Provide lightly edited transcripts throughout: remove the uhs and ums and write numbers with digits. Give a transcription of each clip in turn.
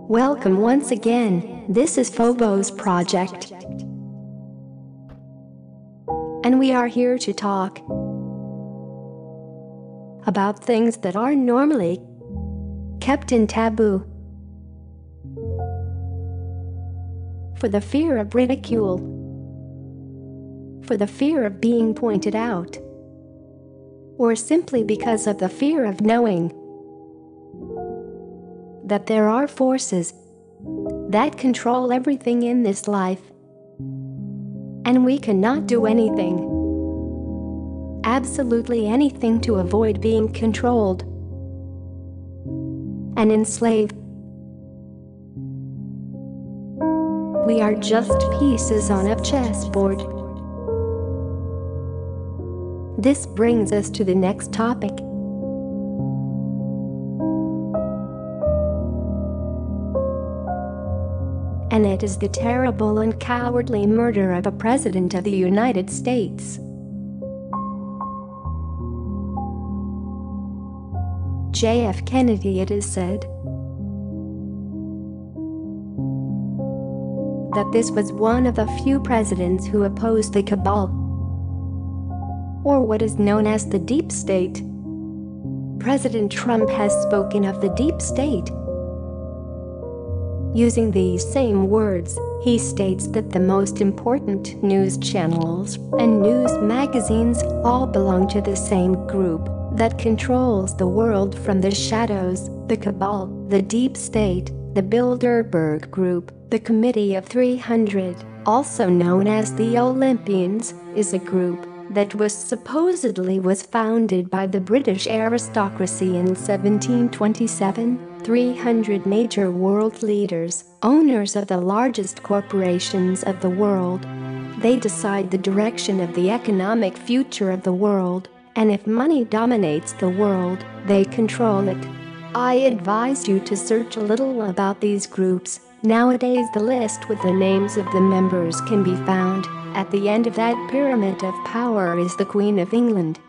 Welcome once again, this is Phobos Project. And we are here to talk about things that are normally kept in taboo. For the fear of ridicule. For the fear of being pointed out. Or simply because of the fear of knowing that there are forces that control everything in this life, and we cannot do anything, absolutely anything, to avoid being controlled and enslaved. We are just pieces on a chessboard. This brings us to the next topic. And it is the terrible and cowardly murder of a president of the United States. J.F. Kennedy, it is said that this was one of the few presidents who opposed the cabal, or what is known as the deep state. President Trump has spoken of the deep state. Using these same words, he states that the most important news channels and news magazines all belong to the same group that controls the world from the shadows: the cabal, the deep state, the Bilderberg Group. The Committee of 300, also known as the Olympians, is a group that supposedly was founded by the British aristocracy in 1727. 300 major world leaders, owners of the largest corporations of the world. They decide the direction of the economic future of the world, and if money dominates the world, they control it. I advise you to search a little about these groups. Nowadays, the list with the names of the members can be found. At the end of that pyramid of power is the Queen of England.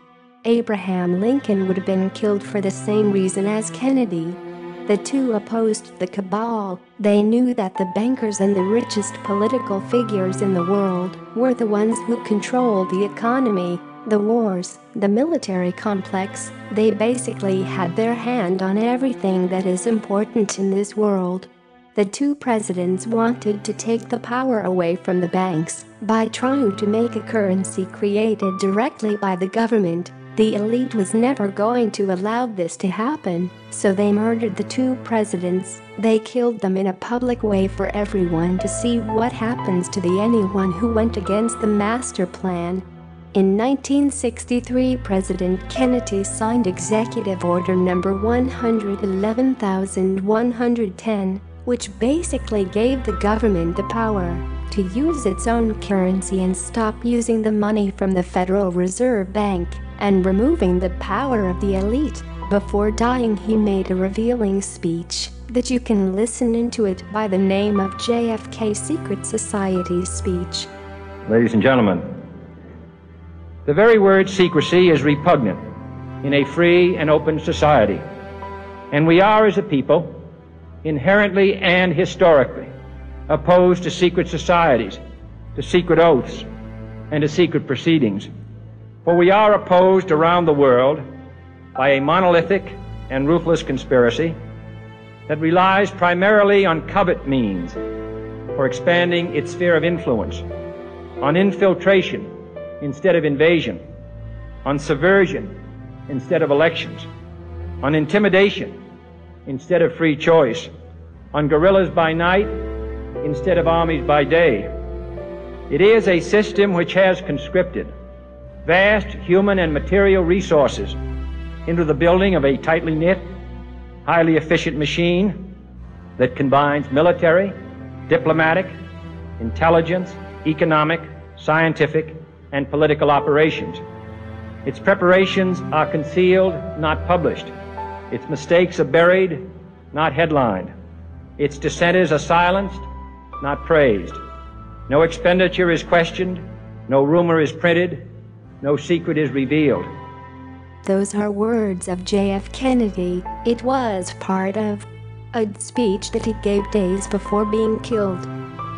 Abraham Lincoln would have been killed for the same reason as Kennedy. The two opposed the cabal. They knew that the bankers and the richest political figures in the world were the ones who controlled the economy, the wars, the military complex. They basically had their hand on everything that is important in this world. The two presidents wanted to take the power away from the banks by trying to make a currency created directly by the government. The elite was never going to allow this to happen, so they murdered the two presidents. They killed them in a public way for everyone to see what happens to anyone who went against the master plan. In 1963, President Kennedy signed Executive Order Number 111,110, which basically gave the government the power to use its own currency and stop using the money from the Federal Reserve Bank, and removing the power of the elite. Before dying, he made a revealing speech that you can listen into it by the name of JFK Secret Society's speech. Ladies and gentlemen, the very word secrecy is repugnant in a free and open society, and we are, as a people, inherently and historically opposed to secret societies, to secret oaths, and to secret proceedings. For we are opposed around the world by a monolithic and ruthless conspiracy that relies primarily on covert means for expanding its sphere of influence, on infiltration instead of invasion, on subversion instead of elections, on intimidation instead of free choice, on guerrillas by night instead of armies by day. It is a system which has conscripted vast human and material resources into the building of a tightly knit, highly efficient machine that combines military, diplomatic, intelligence, economic, scientific, and political operations. Its preparations are concealed, not published. Its mistakes are buried, not headlined. Its dissenters are silenced, not praised. No expenditure is questioned, no rumor is printed, no secret is revealed. Those are words of J.F. Kennedy. It was part of a speech that he gave days before being killed.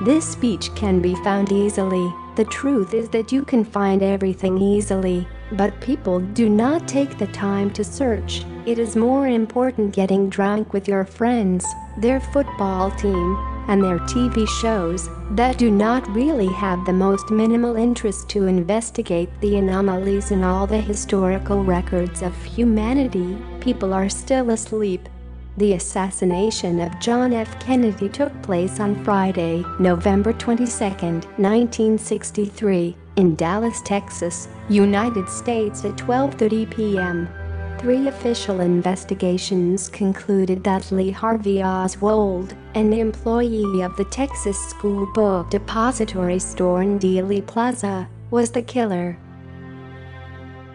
This speech can be found easily. The truth is that you can find everything easily, but people do not take the time to search. It is more important getting drunk with your friends, their football team, and their TV shows that do not really have the most minimal interest to investigate the anomalies in all the historical records of humanity. People are still asleep. The assassination of John F. Kennedy took place on Friday, November 22, 1963, in Dallas, Texas, United States at 12:30 p.m. 3 official investigations concluded that Lee Harvey Oswald, an employee of the Texas School Book Depository store in Dealey Plaza, was the killer.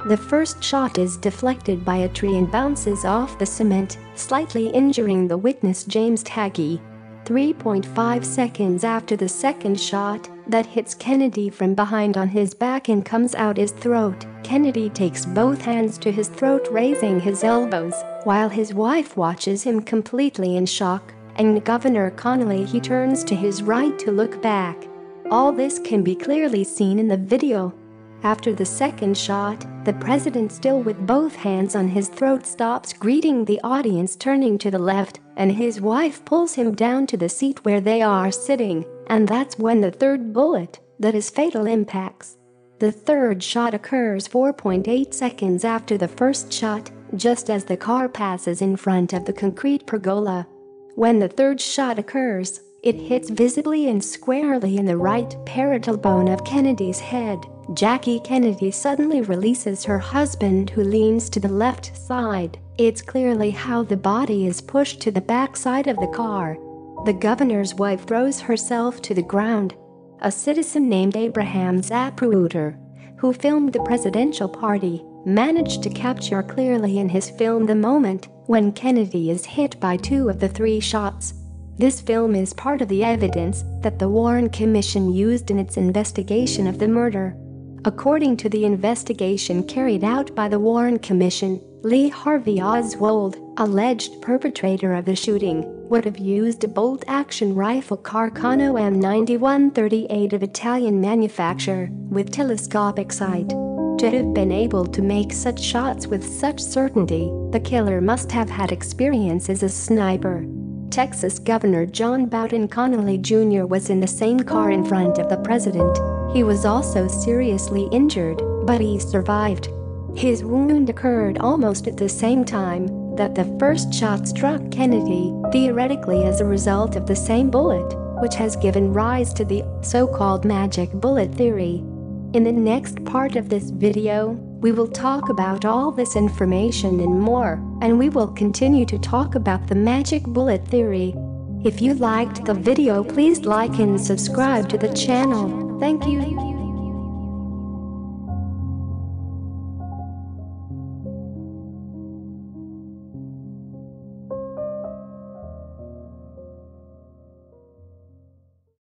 The first shot is deflected by a tree and bounces off the cement, slightly injuring the witness James Taggy. 3.5 seconds after the second shot, that hits Kennedy from behind on his back and comes out his throat, Kennedy takes both hands to his throat, raising his elbows, while his wife watches him completely in shock, and Governor Connally he turns to his right to look back. All this can be clearly seen in the video. After the second shot, the president, still with both hands on his throat, stops greeting the audience, turning to the left, and his wife pulls him down to the seat where they are sitting, and that's when the third bullet, that is fatal, impacts. The third shot occurs 4.8 seconds after the first shot, just as the car passes in front of the concrete pergola. When the third shot occurs, it hits visibly and squarely in the right parietal bone of Kennedy's head. Jackie Kennedy suddenly releases her husband, who leans to the left side. It's clearly how the body is pushed to the back side of the car. The governor's wife throws herself to the ground. A citizen named Abraham Zapruder, who filmed the presidential party, managed to capture clearly in his film the moment when Kennedy is hit by 2 of the 3 shots. This film is part of the evidence that the Warren Commission used in its investigation of the murder. According to the investigation carried out by the Warren Commission, Lee Harvey Oswald, alleged perpetrator of the shooting, would have used a bolt-action rifle Carcano M9138 of Italian manufacture, with telescopic sight. To have been able to make such shots with such certainty, the killer must have had experience as a sniper. Texas Governor John Bowden Connally Jr. was in the same car in front of the president. He was also seriously injured, but he survived. His wound occurred almost at the same time that the first shot struck Kennedy, theoretically as a result of the same bullet, which has given rise to the so-called magic bullet theory. In the next part of this video, we will talk about all this information and more, and we will continue to talk about the magic bullet theory. If you liked the video, please like and subscribe to the channel. Thank you.